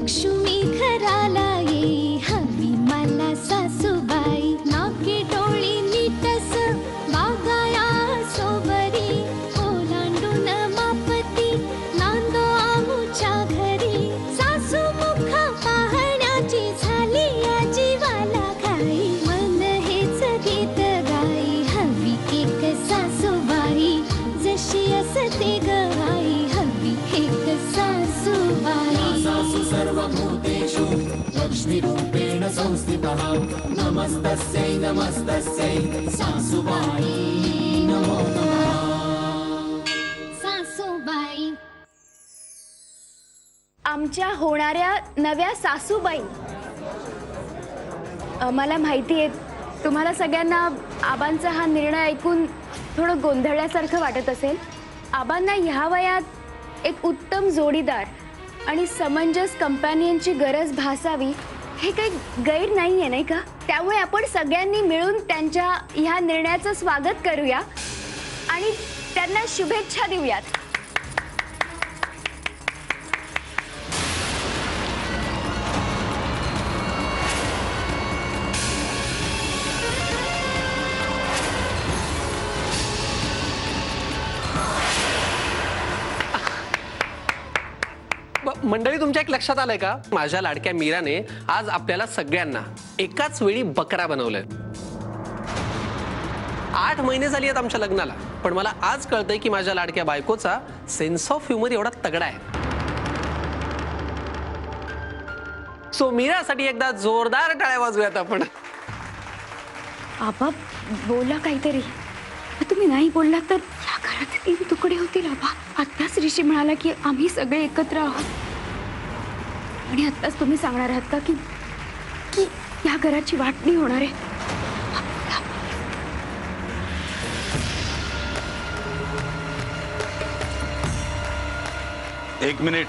लक्ष्मी घराला ये हवी मला सासूबाई नाके डोळी नीटस बागाया सोबरी ओलांडून मापती नांदो आमुच्या घरी सासू मुख पाहण्याची झाली या जीवाला घाई मन हेच गीत गाई हवी एक सासूबाई जशी असते गवाई हवी एक सासूबाई सासु सर्वभूतेषु लक्ष्मीरूपेण संस्थितः नमस्तस्यै नमस्तस्यै सासुबाई नमो नमः। सासूबाई आमच्या होणाऱ्या नव्या सासूबाई मला माहिती आहे तुम्हाला सगळ्यांना आबांचा हा निर्णय ऐकून थोडं गोंधळल्यासारखं वाटत असेल। आबांना ह्या वयात एक उत्तम जोडीदार आणि समंजस कंपॅनियनची गरज भासावी हे काही गैर नाही आहे नाही का? त्यामुळे आपण सगळ्यांनी मिळून त्यांच्या ह्या निर्णयाचं स्वागत करूया आणि त्यांना शुभेच्छा देऊयात। मंडळी, तुमच्या एक लक्षात आलंय का? माझ्या लाडक्या मीराने आज आपल्याला सगळ्यांना एकाच वेळी बकरा बनवलंय। 8 महिने झाली आहेत आमच्या लग्नाला, पण मला आज कळतंय की माझ्या लाडक्या बायकोचा सेन्स ऑफ ह्युमर एवढा तगडा आहे। सो मीरासाठी एकदा जोरदार टाळ्या वाजवूयात आपण। आबा बोला काहीतरी, तुम्ही नाही बोललात तर या घरात 3 तुकडे होतील। आबा आत्ताच ऋषी म्हणाला की आम्ही सगळे एकत्र आहोत आणि आत्ताच तुम्ही सांगणार आहात का की या घराची वाटणी होणार आहे? 1 मिनिट।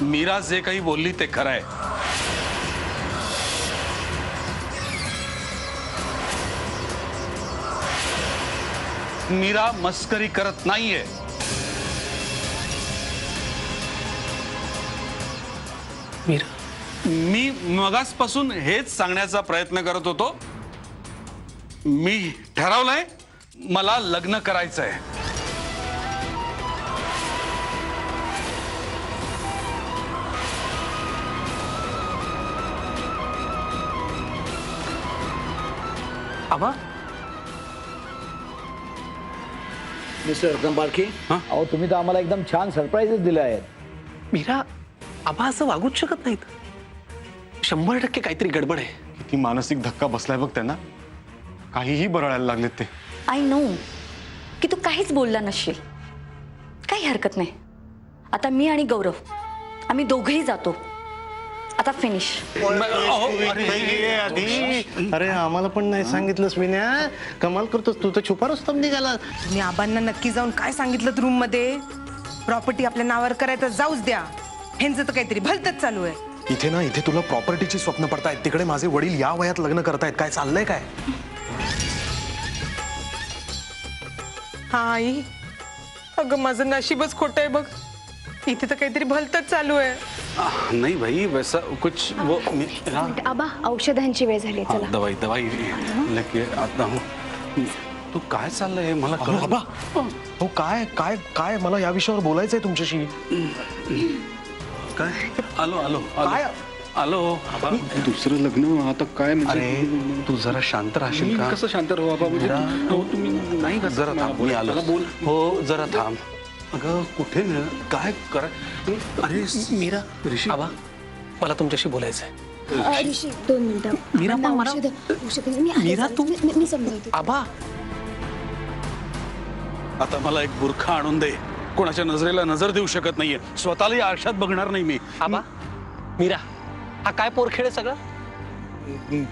मीरा जे काही बोलली ते खरं आहे। मीरा मस्करी करत नाहीये। मीरा, मी मगासपासून हेच सांगण्याचा प्रयत्न करत होतो। मी ठरवलंय मला लग्न करायचंय। आबा मिस्टर रत्नपारखी, अहो तुम्ही तर आम्हाला एकदम छान सरप्राईजेस दिले आहेत। मीरा, आबा असं वागूच शकत नाहीत। 100% काहीतरी गडबड आहे। किती मानसिक धक्का बसलाय बघ त्यांना, काहीही बरळायला लागलेत ते। आय नो की तू काहीच बोलला नसशील, काही हरकत नाही। आता मी आणि गौरव आम्ही दोघेही जातो आता। फिनिश। अरे आम्हाला पण नाही सांगितलंस विन्या, कमाल करतोस तू तर छुपा रस्तम निघाला। मी आबांना नक्की जाऊन काय सांगितलं रूम मध्ये? प्रॉपर्टी आपल्या नावावर करायचं जाऊच द्या, ह्यांचं तर काहीतरी भलतच चालू आहे। इथे तुला प्रॉपर्टीची स्वप्न पडतायत, तिकडे माझे वडील या वयात लग्न करतायत, काय चाललंय काय? हा आई, अगं माझं नशीबच खोट आहे बघ, इथे तर काहीतरी भलतच चालू आहे। नहीं भाई वैसा कुछ वो आबा औषधांची वेळ झाली, चला। दवाई दवाई लेके आता हूँ। तू काय चाललंय मला अरे बाबा, हो काय काय काय मला या विषयावर बोलायचंय तुमच्याशी। काय? आलो आलो काय? आलो। दुसरं लग्न आता काय? अरे तू जरा शांत राहशील का? कसं शांत राहू बाबा? म्हणजे तुम्ही नाही का? जरा थांब, मी आलो। बोल। हो जरा थांब। अगं कुठे न काय करा? अरे मीरा, ऋषी, आबा मला तुमच्याशी बोलायचंय। ऋषी 2 मिनिटं। मीरा, पण मला मीरा तू मी समजवते। आबा आता मला एक बुरखा आणून दे, कोणाच्या नजरेला नजर देऊ शकत नाहीये, स्वतःला आरशात बघणार नाही मी। आबा, मीरा हा काय पोरखेड आहे सगळं?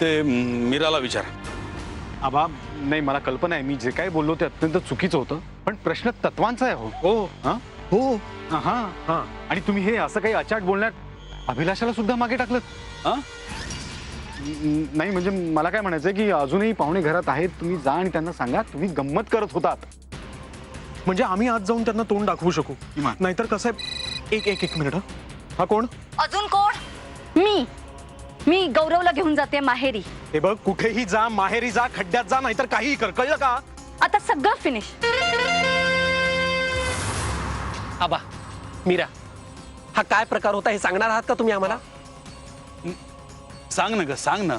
ते मीराला विचार। आबा नाही, मला कल्पना आहे मी जे काय बोललो ते अत्यंत चुकीचं होतं, पण प्रश्न तत्वांचा आहे। हो हो हा हा। आणि तुम्ही हे असं काही अचाट बोलण्यात अभिलाषाला सुद्धा मागे टाकलं? नाही म्हणजे मला काय म्हणायचंय की अजूनही पाहुणे घरात आहेत, तुम्ही जा आणि त्यांना सांगा तुम्ही गंमत करत होतात। म्हणजे आम्ही आज जाऊन त्यांना तोंड दाखवू शकू. इमान. नाहीतर कसं आहे, एक मिनिट. हा कोण? अजून कोण? मी गौरवला घेऊन जाते माहेरी. हे बघ, कुठेही जा, माहेरी जा, खड्ड्यात जा, नाहीतर काहीही कर, कळलं का? आता सगळं फिनिश. आबा, मीरा, हा काय प्रकार होता हे सांगणार आहात का तुम्ही आम्हाला? सांग ना ग, सांग ना.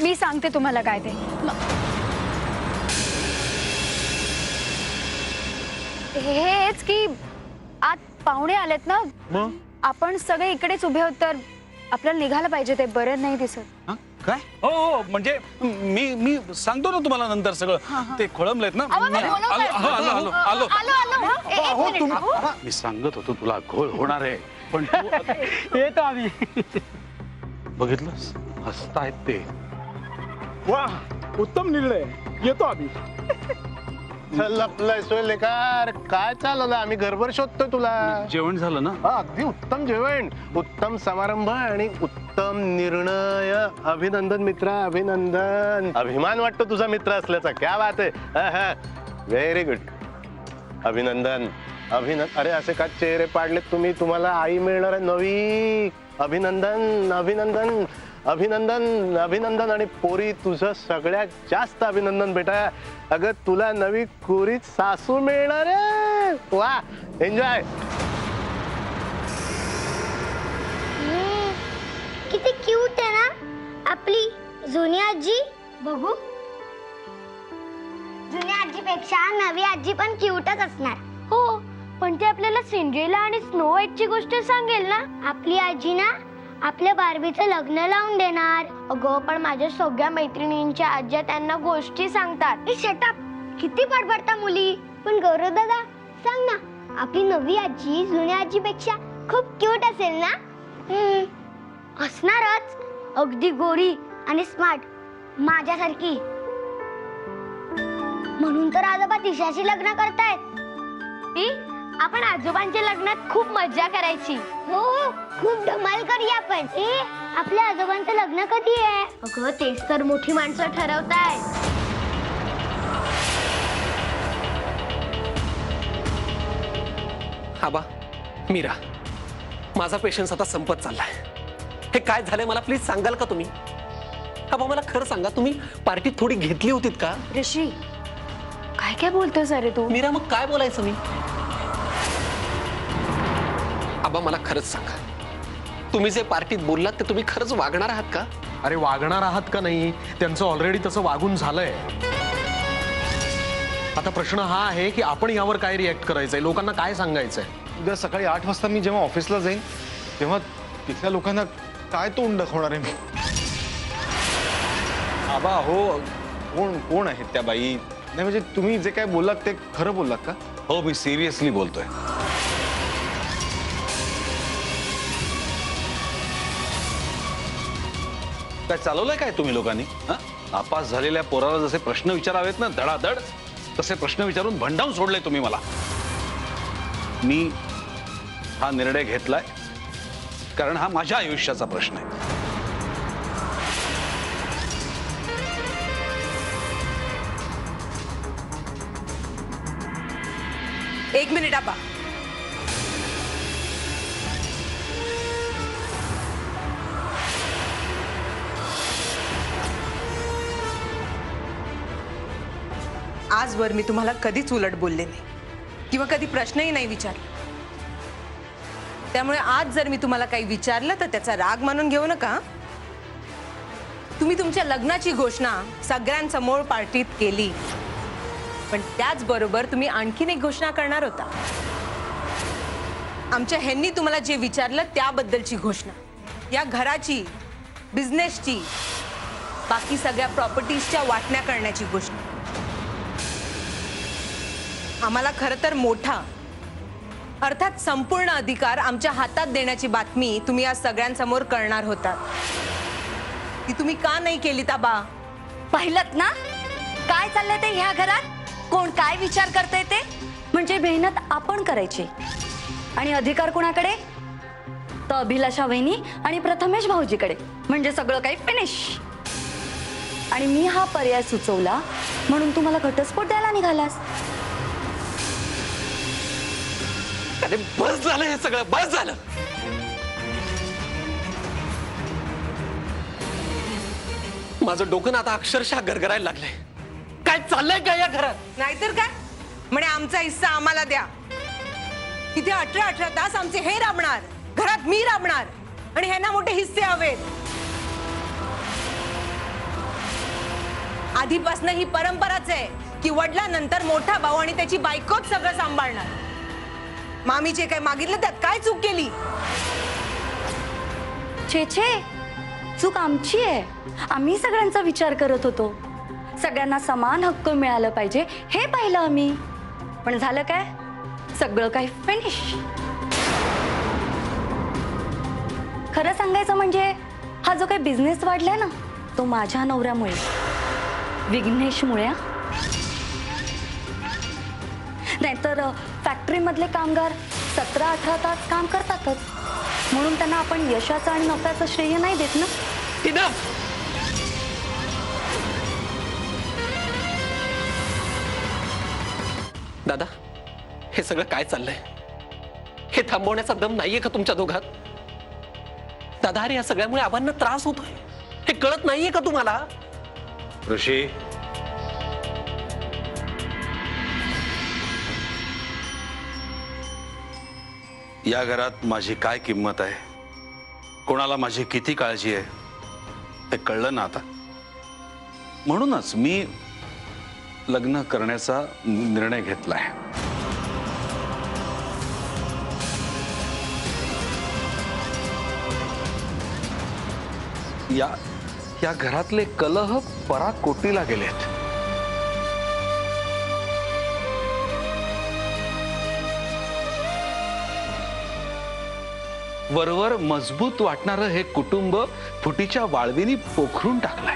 मी सांगते तुम्हाला काय ते. हेच की आत पाहुणे आलेत ना, मग आपण सगळे इकडेच उभे आहोत, तर आपल्याला निघायला पाहिजे. ते बरं नाही दिसत. हा? काय? हो, म्हणजे मी सांगतो ना तुम्हाला नंतर सगळं. ते खोळंबलेत ना. अहो, मी आलो. आलो. एक मिनिट. मी सांगत होतो तुला घोळ होणार आहे, पण तू येतो आम्ही. बघितलंस, हसतायत ते. वा, उत्तम निर्णय. येतो आम्ही. लपलाय सोय लेकार, काय चाललं? आम्ही घरभर शोधतोय तुला. जेवण झालं ना? हा, अगदी उत्तम जेवण, उत्तम समारंभ आणि उत्तम निर्णय. अभिनंदन मित्रा, अभिनंदन. अभिमान वाटतो तुझा मित्र असल्याचा. क्या बात आहे. Very good. अभिनंदन. अरे असे का चेहरे पाडलेत तुम्ही? तुम्हाला आई मिळणार आहे नवी. अभिनंदन, अभिनंदन, अभिनंदन, अभिनंदन. आणि पोरी, तुझं सगळ्यात जास्त अभिनंदन बेटा. अगं, तुला नवी कोरीत सासू मिळणार आहे. वा, एन्जॉय. किती क्यूट आहे ना आपली जुनी आजी. बघू, जुन्या आजीपेक्षा नवी आजी पण क्यूटच असणार. हो, पण ते आपल्याला सिंड्रेला आणि स्नो व्हाईटची गोष्ट सांगेल ना. आपली आजी ना आपल्या बार्बीचं लग्न लावून देणार. अगं, पण माझ्या सगळ्या मैत्रिणींच्या आज्या त्यांना गोष्टी सांगतात. शटअप, किती बडबडता मुली. पण गौरव दादा, सांग ना, आपली नवी आजी जुन्या आजीपेक्षा खूप क्यूट असेल ना? असणारच. अगदी गोरी आणि स्मार्ट, माझ्यासारखी. म्हणून तर आजोबा तिशाशी लग्न करतायत. आपण आजोबांच्या लग्नात खूप मजा करायची. हो, खूप धमाल करूया आपण. आपल्या आजोबांचं लग्न कधी आहे? अगं, तेच तर मोठी माणसं ठरवताय. आबा, मीरा, माझा पेशन्स आता संपत चाललाय. हे काय झालंय मला प्लीज सांगाल का तुम्ही? आबा, मला खरं सांगा, तुम्ही पार्टी थोडी घेतली होतीत का? ऋषी, काय काय बोलतोस अरे तू? मीरा, मग काय बोलायचं मी? आबा, मला खरंच सांगा, तुम्ही जे पार्टीत बोललात ते तुम्ही खरंच वागणार आहात का? अरे, वागणार आहात का नाही? त्यांचं ऑलरेडी तसं वागून झालंय. आता प्रश्न हा आहे की आपण यावर काय रिॲक्ट करायचंय, लोकांना काय सांगायचंय? उद्या सकाळी 8 वाजता मी जेव्हा ऑफिसला जाईन तेव्हा तिथल्या लोकांना काय तोंड दाखवणार आहे मी? आबा हो, कोण आहेत त्या बाई? नाही म्हणजे तुम्ही जे काय बोललात ते खरं बोललात का? हो, मी सिरियसली बोलतोय. काय चालवलंय काय तुम्ही लोकांनी? नापास झालेल्या पोराला जसे प्रश्न विचारावेत ना धडाधड, तसे प्रश्न विचारून भंडावून सोडले तुम्ही मला. मी हा निर्णय घेतलाय कारण हा माझ्या आयुष्याचा प्रश्न आहे. एक मिनिट आबा. आजवर मी तुम्हाला कधीच उलट बोलले नाही किंवा कधी प्रश्नही नाही विचारला. त्यामुळे आज जर मी तुम्हाला काही विचारलं तर त्याचा राग मानून घेऊ नका. तुम्ही तुमच्या लग्नाची घोषणा सगळ्यांसमोर पार्टीत केली, पण त्याचबरोबर तुम्ही आणखीन एक घोषणा करणार होता. आमच्या ह्यांनी तुम्हाला जे विचारलं त्याबद्दलची घोषणा, या घराची, बिझनेसची, बाकी सगळ्या प्रॉपर्टीजच्या वाटण्या करण्याची घोषणा. आम्हाला खरं तर मोठा, अर्थात संपूर्ण अधिकार आमच्या हातात देण्याची बातमी तुम्ही आज सगळ्यांसमोर करणार होता. ती तुम्ही का नाही केली ताबा? पाहिलत ना काय चाललंय ते ह्या घरात? कोण काय विचार करतंय ते? म्हणजे मेहनत आपण करायची आणि अधिकार कोणाकडे? तर अभिलाषा वहिनी आणि प्रथमेश भाऊजीकडे. म्हणजे सगळं काही फिनिश. आणि मी हा पर्याय सुचवला म्हणून तुम्हाला घटस्फोट द्यायला निघालास. अरे बस झालं हे सगळं, बस झालं. माझं डोकं ना आता अक्षरशः गरगरायला लागलंय. काय चाललंय काय या घरात? नाहीतर काय म्हणे आमचा हिस्सा आम्हाला द्या. तिथे 18 तास आमचे हे राबणार, घरात मी राबणार आणि ह्यांना मोठे हिस्से हवेत. आधीपासून ही परंपराच आहे की वडिलांनंतर मोठा भाऊ आणि त्याची बायकोच सगळं सांभाळणार. मामीचे काय मागितलं त्यात काय चूक केली? छे छे, चूक आमची आहे. आम्ही सगळ्यांचा विचार करत होतो. सगळ्यांना समान हक्क मिळालं पाहिजे हे पाहिलं आम्ही. पण झालं काय? सगळं काही फिनिश. खरं सांगायचं म्हणजे हा जो काही बिझनेस वाढलाय ना तो माझ्या नवऱ्यामुळे, विघ्नेशमुळे. नाहीतर फॅक्टरीमधले कामगार 17-18 तास काम करतातच, म्हणून त्यांना आपण यशाचं आणि नफ्याचं श्रेय नाही देत ना. Enough! दादा, हे सगळं काय चाललंय? हे थांबवण्याचा दम नाहीये का तुमच्या दोघात? दादा, अरे या सगळ्यामुळे आबांना त्रास होतोय, हे कळत नाहीये का तुम्हाला? ऋषी, या घरात माझी काय किंमत आहे, कोणाला माझी किती काळजी आहे ते कळलं ना आता. म्हणूनच मी लग्न करण्याचा निर्णय घेतलाय. या घरातले कलह पराकोटीला गेलेत. वरवर मजबूत वाटणारं हे कुटुंब फुटीच्या वाळवीनी पोखरून टाकलंय.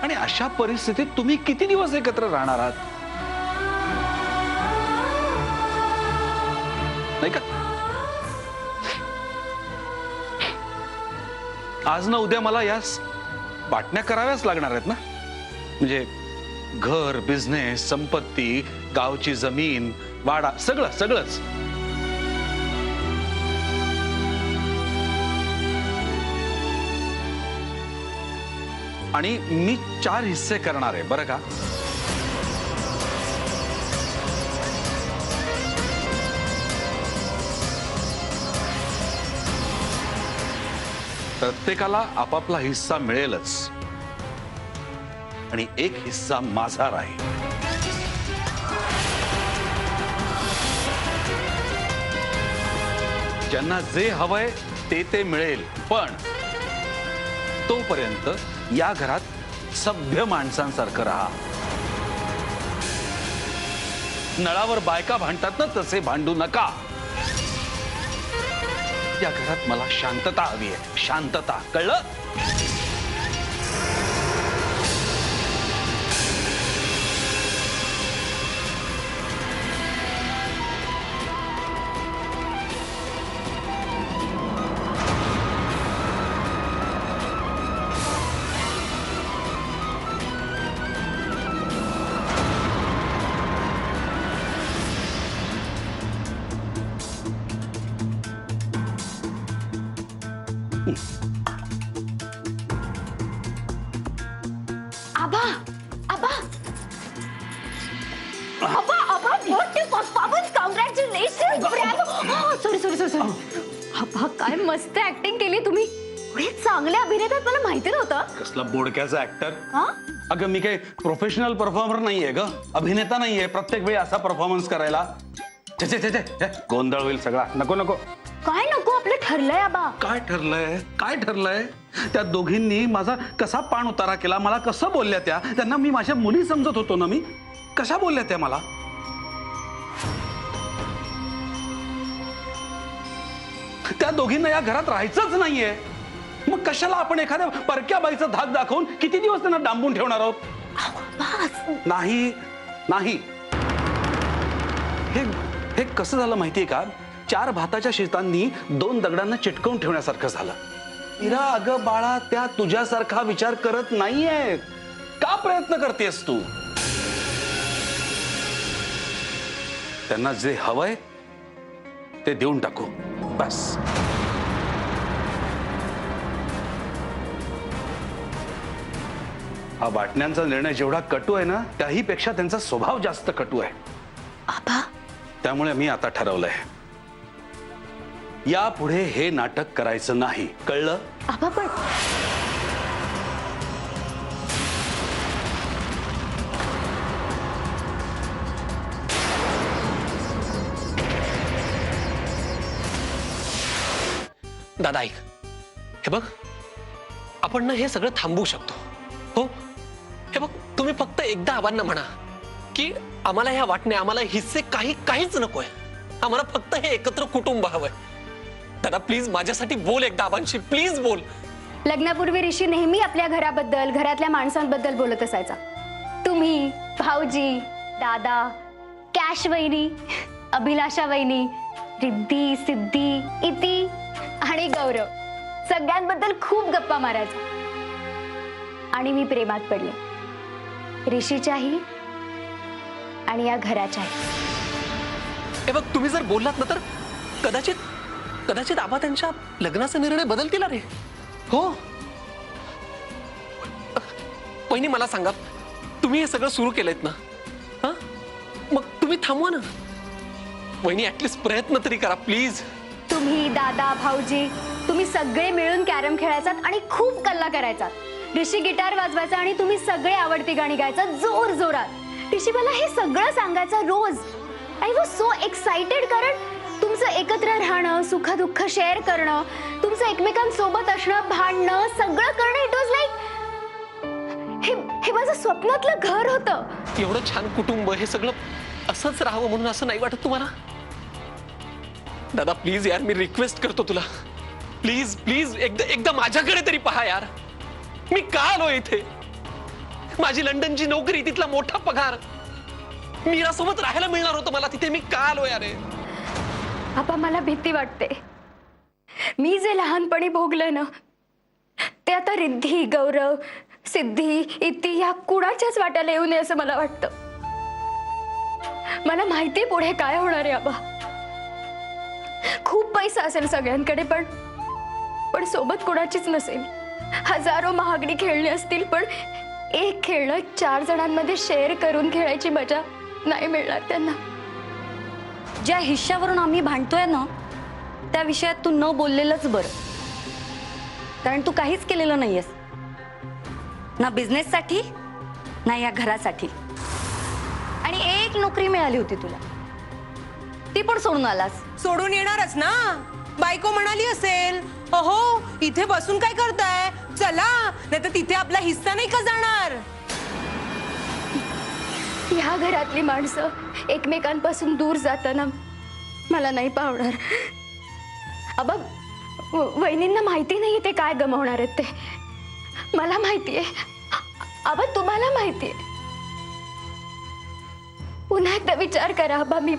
आणि अशा परिस्थितीत तुम्ही किती दिवस एकत्र राहणार आहात? नाही का? आज ना उद्या मला यास वाटण्या कराव्याच लागणार आहेत ना. म्हणजे घर, बिझनेस, संपत्ती, गावची जमीन, वाडा, सगळंच. आणि मी 4 हिस्से करणार आहे बरं का. प्रत्येकाला आपापला हिस्सा मिळेलच आणि एक हिस्सा माझा राहील. ज्यांना जे हवंय ते मिळेल. पण तोपर्यंत या घरात सभ्य माणसांसारखं राहा. नळावर बायका भांडतात ना तसे भांडू नका. या घरात मला शांतता हवी आहे, शांतता. कळलं? आबा आबा आबा आबा what is performance, congratulation. Sorry आबा, काय मस्त ऍक्टिंग केली तुम्ही. एवढे चांगले अभिनेतात मला माहिती नव्हतं. कसला बोडक्याचा ऍक्टर. हा? अगं मी काही प्रोफेशनल परफॉर्मर नाहीये ग, अभिनेता नाहीये प्रत्येक वेळी असा परफॉर्मन्स करायला. गोंधळ होईल सगळा. नको. काय नको, आपलं ठरलंय आबा. काय ठरलंय? त्या दोघींनी माझा कसा पाण उतारा केला, मला कसं बोलल्या त्या. त्यांना मी माझ्या मुली समजत होतो ना. मी कशा बोलल्या त्या मला. त्या दोघींना या घरात राहायचंच नाहीये. मग कशाला आपण एखाद्या परक्या बाईचा धाक दाखवून किती दिवस त्यांना डांबून ठेवणार आहोत? नाही. हे कसं झालं माहितीये का? 4 भाताच्या शेतांनी 2 दगडांना चिटकवून ठेवण्यासारखं झालं. इरा, अगं बाळा, त्या तुझ्यासारखा विचार करत नाहीयेत. का प्रयत्न करतेस तू? त्यांना जे हवंय ते देऊन टाकू बस. हा वाटण्यांचा निर्णय जेवढा कटू आहे ना, त्याही पेक्षा त्यांचा स्वभाव जास्त कटू आहे. आबा त्यामुळे मी आता ठरवलंय, यापुढे हे नाटक करायचं नाही, कळलं? आबा पण दादा ऐक, हे बघ, आपण ना हे सगळं थांबवू शकतो. हो, हे बघ, तुम्ही फक्त एकदा आबांना म्हणा की आम्हाला ह्या वाटण्या, आम्हाला हिस्से काहीच नकोय. आम्हाला फक्त हे एकत्र कुटुंब हवंय. दादा प्लीज माझ्यासाठी बोल एकदा आबांशी, प्लीज बोल. लग्नापूर्वी ऋषी नेहमी आपल्या घराबद्दल, घरातल्या माणसांबद्दल बोलत असायचा. तुम्ही, भाऊजी, दादा, कॅश वहिनी, अभिलाषा वहिनी, रिद्धी, सिद्धी, इती आणि गौरव सगळ्यांबद्दल खूप गप्पा मारायचा. आणि मी प्रेमात पडले, ऋषीच्याही आणि या घराच्याही. हे बघ, तुम्ही जर बोललात ना तर कदाचित आबा त्यांच्या लग्नाचा निर्णय बदलतील. रे हो वहिनी, मला सांगा, तुम्ही हे सगळं सुरू केलंयत ना, हा? मग तुम्ही थांबवा ना वहिनी, ऍटलीस्ट प्रयत्न तरी करा प्लीज. तुम्ही, दादा, भाऊजी, तुम्ही सगळे मिळून कॅरम खेळायचात आणि खूप कल्ला करायचात. ऋषी गिटार वाजवायचा आणि तुम्ही सगळे आवडती गाणी गायचा जोर जोरात. ऋषी मला हे सगळं सांगायचं रोज. आय वॉज सो एक्साइटेड, कारण तुमचं एकत्र राहणं, सुख दुःख शेअर करणं, तुमचं एकमेकांसोबत असणं, भांडणं, सगळं करणं, इट वॉज लाईक हे माझं स्वप्नातलं घर होतं. एवढं छान कुटुंब, हे सगळं असंच राहावं म्हणून असं नाही वाटत तुम्हाला? दादा प्लीज यार, मी रिक्वेस्ट करतो तुला, प्लीज प्लीज एकदा माझ्याकडे तरी पहा यार. मी का आलो इथे? माझी लंडनची नोकरी, तिथला मोठा पगार, मीरासोबत राहायला मिळणार होतं मला तिथे. मी का आलो यार? आपा मला भीती वाटते. मी जे लहानपणी भोगलं ना, ते आता रिद्धी, गौरव, सिद्धी, इती या कुणाच्याच वाट्याला येऊ नये असं मला वाटतं. मला माहिती पुढे काय होणार आहे आबा. खूप पैसा असेल सगळ्यांकडे, पण सोबत कुणाचीच नसेल. हजारो महागडी खेळणी असतील, पण एक खेळणं 4 जणांमध्ये शेअर करून खेळायची मजा नाही मिळणार त्यांना. ज्या हिश्श्यावरून आम्ही भांडतोय ना, त्या विषयात तू न बोललेलंच बरं. कारण तू काहीच केलेलं नाहीयेस, ना बिझनेससाठी ना या घरासाठी. आणि एक नोकरी मिळाली होती तुला, ती पण सोडून आलास. सोडून येणारच ना, बायको म्हणाली असेल, अहो इथे बसून काय करताय, चला, नाही तर तिथे आपला हिस्सा नाही का जाणार. ह्या घरातली माणसं एकमेकांपासून दूर जाताना मला नाही पावणार. आबा, वहिनींना माहिती नाही ते काय गमावणार आहेत ते. मला माहितीये आबा, तुम्हाला माहितीये. पुन्हा एकदा विचार करा आबा. मी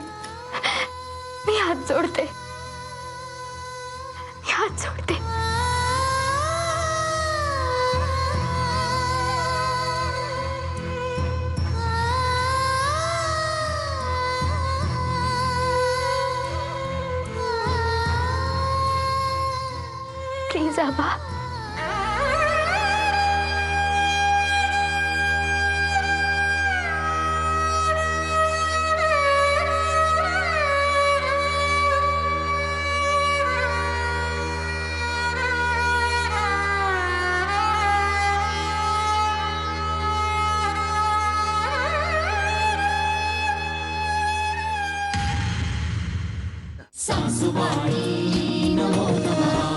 हात जोडते, हात जोडते. प्लीज आबा. सासूबाई नमो नमः.